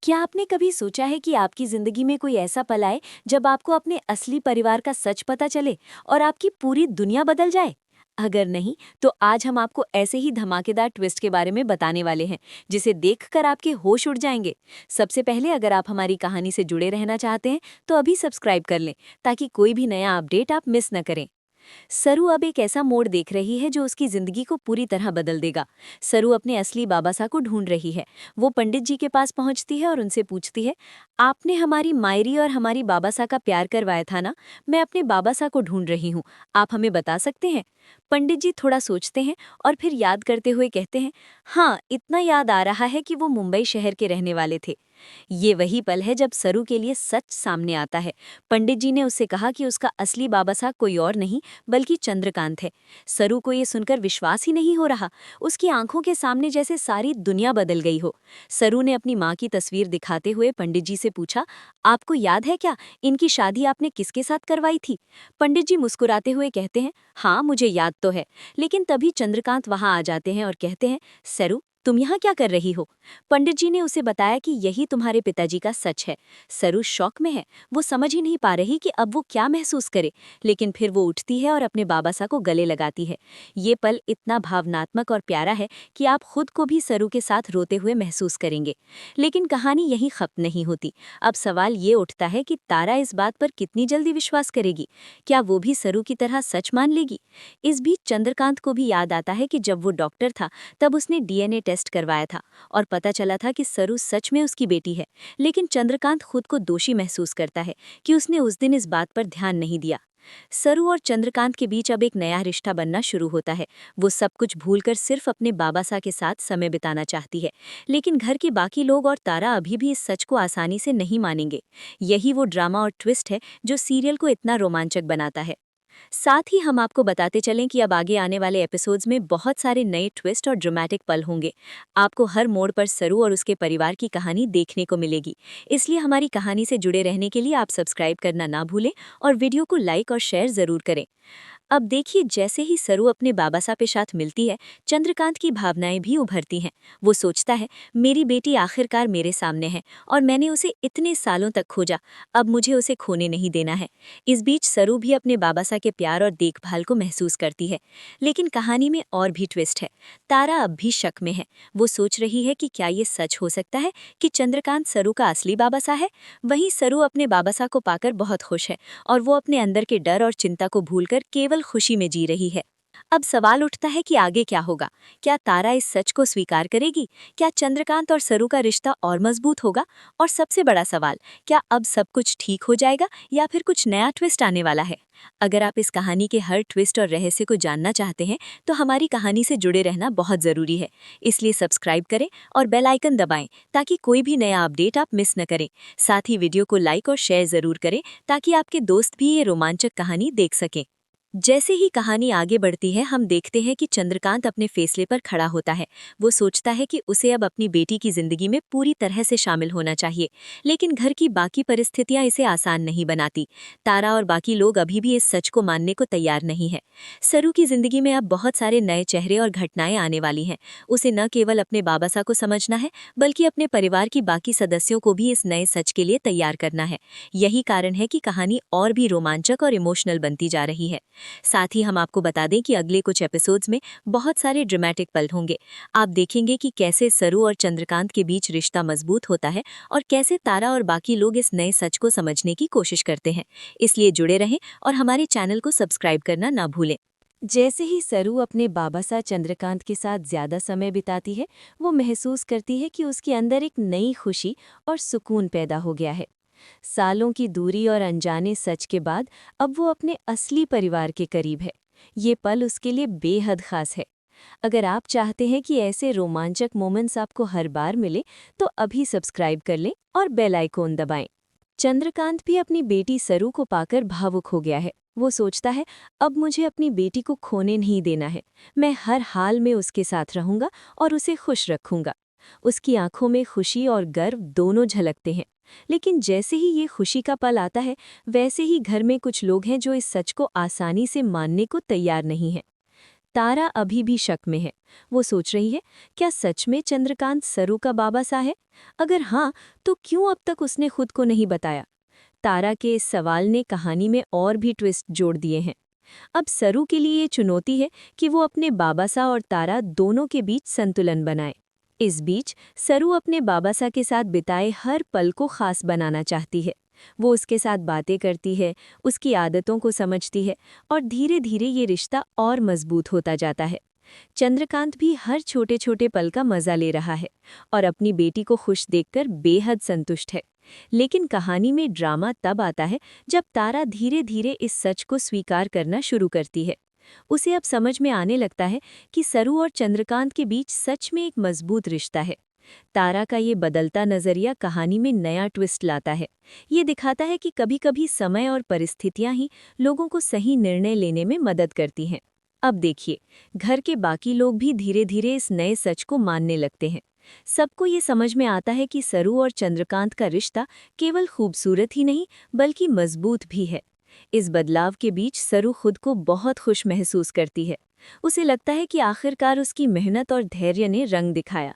क्या आपने कभी सोचा है कि आपकी जिंदगी में कोई ऐसा पल आए जब आपको अपने असली परिवार का सच पता चले और आपकी पूरी दुनिया बदल जाए? अगर नहीं, तो आज हम आपको ऐसे ही धमाकेदार ट्विस्ट के बारे में बताने वाले हैं, जिसे देखकर आपके होश उड़ जाएंगे। सबसे पहले, अगर आप हमारी कहानी से जुड़े रहना चाहते हैं, तो अभी सब्सक्राइब कर लें, ताकि कोई भी नया अपडेट आप मिस न करें। सरू अब एक ऐसा मोड़ देख रही है जो उसकी जिंदगी को पूरी तरह बदल देगा। सरू अपने असली बाबासा को ढूंढ रही है। वो पंडित जी के पास पहुंचती है और उनसे पूछती है, आपने हमारी मायरी और हमारी बाबासा का प्यार करवाया था ना? मैं अपने बाबासा को ढूंढ रही हूँ, आप हमें बता सकते हैं? पंडित जी थोड़ा सोचते हैं और फिर याद करते हुए कहते हैं, हाँ, इतना याद आ रहा है कि वो मुंबई शहर के रहने वाले थे। ये वही पल है जब सरू के लिए सच सामने आता है। पंडित जी ने उससे कहा कि उसका असली बाबासा कोई और नहीं बल्कि चंद्रकांत है। सरू को ये सुनकर विश्वास ही नहीं हो रहा। उसकी आंखों के सामने जैसे सारी दुनिया बदल गई हो। सरू ने अपनी माँ की तस्वीर दिखाते हुए पंडित जी से पूछा, आपको याद है क्या, इनकी शादी आपने किसके साथ करवाई थी? पंडित जी मुस्कुराते हुए कहते हैं, हाँ, मुझे याद तो है। लेकिन तभी चंद्रकांत वहां आ जाते हैं और कहते हैं, सरू, तुम यहाँ क्या कर रही हो? पंडित जी ने उसे बताया कि यही तुम्हारे पिताजी का सच है। सरू शॉक में है। वो समझ ही नहीं पा रही कि अब वो क्या महसूस करे। लेकिन फिर वो उठती है और अपने बाबासा को गले लगाती है। ये पल इतना भावनात्मक और प्यारा है कि आप खुद को भी सरू के साथ रोते हुए महसूस करेंगे। लेकिन कहानी यहीं खत्म नहीं होती। अब सवाल ये उठता है कि तारा इस बात पर कितनी जल्दी विश्वास करेगी? क्या वो भी सरू की तरह सच मान लेगी? इस बीच चंद्रकांत को भी याद आता है कि जब वो डॉक्टर था, तब उसने डीएनए टेस्ट करवाया था और पता चला था कि सरू सच में उसकी बेटी है। लेकिन चंद्रकांत खुद को दोषी महसूस करता है कि उसने उस दिन इस बात पर ध्यान नहीं दिया। सरू और चंद्रकांत के बीच अब एक नया रिश्ता बनना शुरू होता है। वो सब कुछ भूलकर सिर्फ अपने बाबासा के साथ समय बिताना चाहती है। लेकिन घर के बाकी लोग और तारा अभी भी इस सच को आसानी से नहीं मानेंगे। यही वो ड्रामा और ट्विस्ट है जो सीरियल को इतना रोमांचक बनाता है। साथ ही हम आपको बताते चलें कि अब आगे आने वाले एपिसोड्स में बहुत सारे नए ट्विस्ट और ड्रामेटिक पल होंगे। आपको हर मोड़ पर सरू और उसके परिवार की कहानी देखने को मिलेगी। इसलिए हमारी कहानी से जुड़े रहने के लिए आप सब्सक्राइब करना ना भूलें और वीडियो को लाइक और शेयर ज़रूर करें। अब देखिए, जैसे ही सरू अपने बाबासा के साथ मिलती है, चंद्रकांत की भावनाएं भी उभरती हैं। वो सोचता है, मेरी बेटी आखिरकार मेरे सामने है और मैंने उसे इतने सालों तक खोजा, अब मुझे उसे खोने नहीं देना है। इस बीच सरू भी अपने बाबासा के प्यार और देखभाल को महसूस करती है। लेकिन कहानी में और भी ट्विस्ट है। तारा अब भी शक में है। वो सोच रही है कि क्या ये सच हो सकता है कि चंद्रकांत सरू का असली बाबासा है। वहीं सरू अपने बाबासा को पाकर बहुत खुश है और वो अपने अंदर के डर और चिंता को भूलकर केवल खुशी में जी रही है। अब सवाल उठता है कि आगे क्या होगा? क्या तारा इस सच को स्वीकार करेगी? क्या चंद्रकांत और सरू का रिश्ता और मजबूत होगा? और सबसे बड़ा सवाल, क्या अब सब कुछ ठीक हो जाएगा या फिर कुछ नया ट्विस्ट आने वाला है? अगर आप इस कहानी के हर ट्विस्ट और रहस्य को जानना चाहते हैं, तो हमारी कहानी से जुड़े रहना बहुत जरूरी है। इसलिए सब्सक्राइब करें और बेल आइकन दबाएं, ताकि कोई भी नया अपडेट आप मिस न करें। साथ ही वीडियो को लाइक और शेयर जरूर करें, ताकि आपके दोस्त भी ये रोमांचक कहानी देख सकें। जैसे ही कहानी आगे बढ़ती है, हम देखते हैं कि चंद्रकांत अपने फैसले पर खड़ा होता है। वो सोचता है कि उसे अब अपनी बेटी की जिंदगी में पूरी तरह से शामिल होना चाहिए। लेकिन घर की बाकी परिस्थितियां इसे आसान नहीं बनाती। तारा और बाकी लोग अभी भी इस सच को मानने को तैयार नहीं है। सरू की जिंदगी में अब बहुत सारे नए चेहरे और घटनाएं आने वाली हैं। उसे न केवल अपने बाबासा को समझना है, बल्कि अपने परिवार की बाकी सदस्यों को भी इस नए सच के लिए तैयार करना है। यही कारण है कि कहानी और भी रोमांचक और इमोशनल बनती जा रही है। साथ ही हम आपको बता दें कि अगले कुछ एपिसोड्स में बहुत सारे ड्रामेटिक पल होंगे। आप देखेंगे कि कैसे सरू और चंद्रकांत के बीच रिश्ता मजबूत होता है और कैसे तारा और बाकी लोग इस नए सच को समझने की कोशिश करते हैं। इसलिए जुड़े रहें और हमारे चैनल को सब्सक्राइब करना ना भूलें। जैसे ही सरू अपने बाबासा चंद्रकांत के साथ ज्यादा समय बिताती है, वो महसूस करती है कि उसके अंदर एक नई खुशी और सुकून पैदा हो गया है। सालों की दूरी और अनजाने सच के बाद अब वो अपने असली परिवार के करीब है। ये पल उसके लिए बेहद खास है। अगर आप चाहते हैं कि ऐसे रोमांचक मोमेंट्स आपको हर बार मिले, तो अभी सब्सक्राइब कर लें और बेल आइकॉन दबाएं। चंद्रकांत भी अपनी बेटी सरू को पाकर भावुक हो गया है। वो सोचता है, अब मुझे अपनी बेटी को खोने नहीं देना है। मैं हर हाल में उसके साथ रहूंगा और उसे खुश रखूंगा। उसकी आंखों में खुशी और गर्व दोनों झलकते हैं। लेकिन जैसे ही ये खुशी का पल आता है, वैसे ही घर में कुछ लोग हैं जो इस सच को आसानी से मानने को तैयार नहीं हैं। तारा अभी भी शक में है। वो सोच रही है, क्या सच में चंद्रकांत सरू का बाबा सा है? अगर हाँ, तो क्यों अब तक उसने खुद को नहीं बताया? तारा के इस सवाल ने कहानी में और भी ट्विस्ट जोड़ दिए हैं। अब सरू के लिए ये चुनौती है कि वो अपने बाबासा और तारा दोनों के बीच संतुलन बनाए। इस बीच सरू अपने बाबासा के साथ बिताए हर पल को खास बनाना चाहती है। वो उसके साथ बातें करती है, उसकी आदतों को समझती है और धीरे धीरे ये रिश्ता और मजबूत होता जाता है। चंद्रकांत भी हर छोटे छोटे पल का मजा ले रहा है और अपनी बेटी को खुश देखकर बेहद संतुष्ट है। लेकिन कहानी में ड्रामा तब आता है जब तारा धीरे धीरे इस सच को स्वीकार करना शुरू करती है। उसे अब समझ में आने लगता है कि सरू और चंद्रकांत के बीच सच में एक मजबूत रिश्ता है। तारा का ये बदलता नजरिया कहानी में नया ट्विस्ट लाता है। ये दिखाता है कि कभी-कभी समय और परिस्थितियां ही लोगों को सही निर्णय लेने में मदद करती हैं। अब देखिए, घर के बाकी लोग भी धीरे धीरे इस नए सच को मानने लगते हैं। सबको ये समझ में आता है कि सरू और चंद्रकांत का रिश्ता केवल खूबसूरत ही नहीं बल्कि मजबूत भी है। इस बदलाव के बीच सरू खुद को बहुत खुश महसूस करती है। उसे लगता है कि आखिरकार उसकी मेहनत और धैर्य ने रंग दिखाया।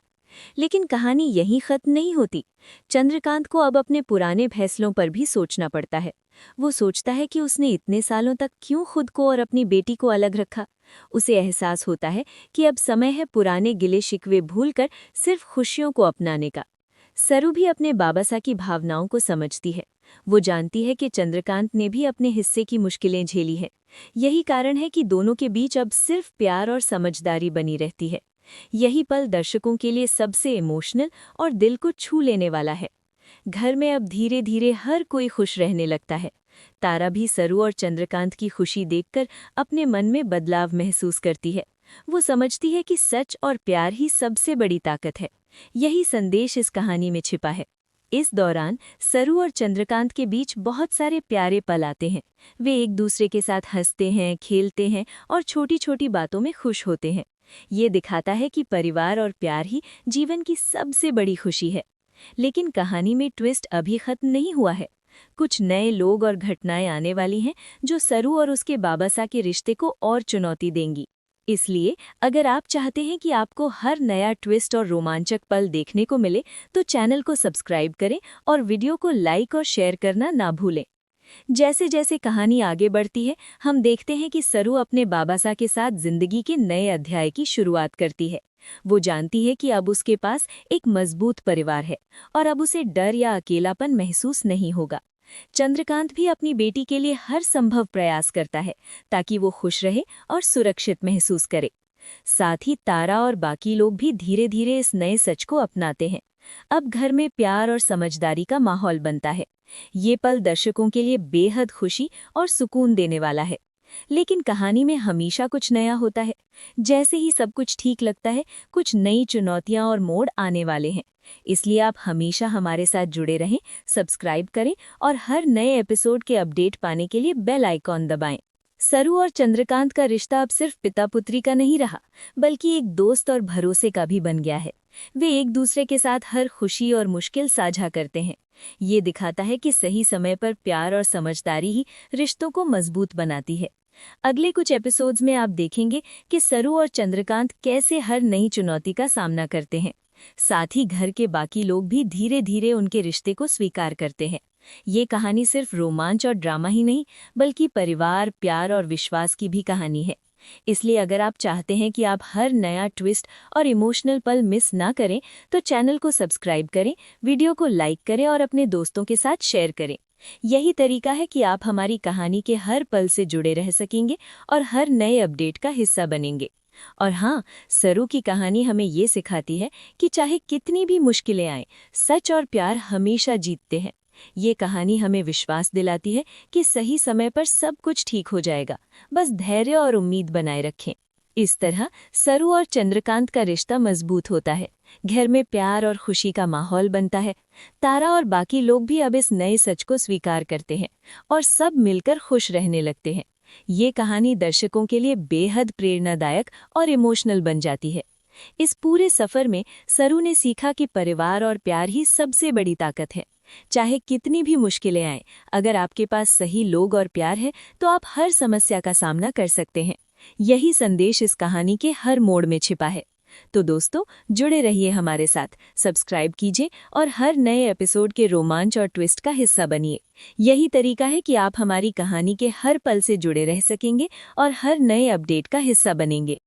लेकिन कहानी यहीं खत्म नहीं होती। चंद्रकांत को अब अपने पुराने फैसलों पर भी सोचना पड़ता है। वो सोचता है कि उसने इतने सालों तक क्यों खुद को और अपनी बेटी को अलग रखा। उसे एहसास होता है कि अब समय है पुराने गिले शिकवे भूलकर सिर्फ खुशियों को अपनाने का। सरू भी अपने बाबासा की भावनाओं को समझती है। वो जानती है कि चंद्रकांत ने भी अपने हिस्से की मुश्किलें झेली हैं। यही कारण है कि दोनों के बीच अब सिर्फ प्यार और समझदारी बनी रहती है। यही पल दर्शकों के लिए सबसे इमोशनल और दिल को छू लेने वाला है। घर में अब धीरे धीरे हर कोई खुश रहने लगता है। तारा भी सरू और चंद्रकांत की खुशी देखकर अपने मन में बदलाव महसूस करती है। वो समझती है कि सच और प्यार ही सबसे बड़ी ताकत है। यही संदेश इस कहानी में छिपा है। इस दौरान सरू और चंद्रकांत के बीच बहुत सारे प्यारे पल आते हैं। वे एक दूसरे के साथ हंसते हैं, खेलते हैं और छोटी छोटी बातों में खुश होते हैं। ये दिखाता है कि परिवार और प्यार ही जीवन की सबसे बड़ी खुशी है। लेकिन कहानी में ट्विस्ट अभी खत्म नहीं हुआ है। कुछ नए लोग और घटनाएं आने वाली हैं जो सरू और उसके बाबासा के रिश्ते को और चुनौती देंगी। इसलिए अगर आप चाहते हैं कि आपको हर नया ट्विस्ट और रोमांचक पल देखने को मिले तो चैनल को सब्सक्राइब करें और वीडियो को लाइक और शेयर करना ना भूलें। जैसे जैसे कहानी आगे बढ़ती है, हम देखते हैं कि सरू अपने बाबासा के साथ जिंदगी के नए अध्याय की शुरुआत करती है। वो जानती है कि अब उसके पास एक मजबूत परिवार है और अब उसे डर या अकेलापन महसूस नहीं होगा। चंद्रकांत भी अपनी बेटी के लिए हर संभव प्रयास करता है ताकि वो खुश रहे और सुरक्षित महसूस करे। साथ ही तारा और बाकी लोग भी धीरे धीरे इस नए सच को अपनाते हैं। अब घर में प्यार और समझदारी का माहौल बनता है। ये पल दर्शकों के लिए बेहद खुशी और सुकून देने वाला है। लेकिन कहानी में हमेशा कुछ नया होता है। जैसे ही सब कुछ ठीक लगता है, कुछ नई चुनौतियां और मोड़ आने वाले हैं। इसलिए आप हमेशा हमारे साथ जुड़े रहें, सब्सक्राइब करें और हर नए एपिसोड के अपडेट पाने के लिए बेल आइकॉन दबाएं। सरू और चंद्रकांत का रिश्ता अब सिर्फ पिता पुत्री का नहीं रहा, बल्कि एक दोस्त और भरोसे का भी बन गया है। वे एक दूसरे के साथ हर खुशी और मुश्किल साझा करते हैं। ये दिखाता है कि सही समय पर प्यार और समझदारी ही रिश्तों को मजबूत बनाती है। अगले कुछ एपिसोड्स में आप देखेंगे कि सरू और चंद्रकांत कैसे हर नई चुनौती का सामना करते हैं। साथ ही घर के बाकी लोग भी धीरे धीरे उनके रिश्ते को स्वीकार करते हैं। ये कहानी सिर्फ रोमांच और ड्रामा ही नहीं, बल्कि परिवार, प्यार और विश्वास की भी कहानी है। इसलिए अगर आप चाहते हैं कि आप हर नया ट्विस्ट और इमोशनल पल मिस ना करें, तो चैनल को सब्सक्राइब करें, वीडियो को लाइक करें और अपने दोस्तों के साथ शेयर करें। यही तरीका है कि आप हमारी कहानी के हर पल से जुड़े रह सकेंगे और हर नए अपडेट का हिस्सा बनेंगे। और हाँ, सरू की कहानी हमें ये सिखाती है कि चाहे कितनी भी मुश्किलें आएं, सच और प्यार हमेशा जीतते हैं। ये कहानी हमें विश्वास दिलाती है कि सही समय पर सब कुछ ठीक हो जाएगा, बस धैर्य और उम्मीद बनाए रखें। इस तरह सरू और चंद्रकांत का रिश्ता मजबूत होता है, घर में प्यार और खुशी का माहौल बनता है। तारा और बाकी लोग भी अब इस नए सच को स्वीकार करते हैं और सब मिलकर खुश रहने लगते हैं। ये कहानी दर्शकों के लिए बेहद प्रेरणादायक और इमोशनल बन जाती है। इस पूरे सफर में सरू ने सीखा कि परिवार और प्यार ही सबसे बड़ी ताकत है। चाहे कितनी भी मुश्किलें आएं, अगर आपके पास सही लोग और प्यार है तो आप हर समस्या का सामना कर सकते हैं। यही संदेश इस कहानी के हर मोड़ में छिपा है। तो दोस्तों, जुड़े रहिए हमारे साथ, सब्सक्राइब कीजिए और हर नए एपिसोड के रोमांच और ट्विस्ट का हिस्सा बनिए। यही तरीका है कि आप हमारी कहानी के हर पल से जुड़े रह सकेंगे और हर नए अपडेट का हिस्सा बनेंगे।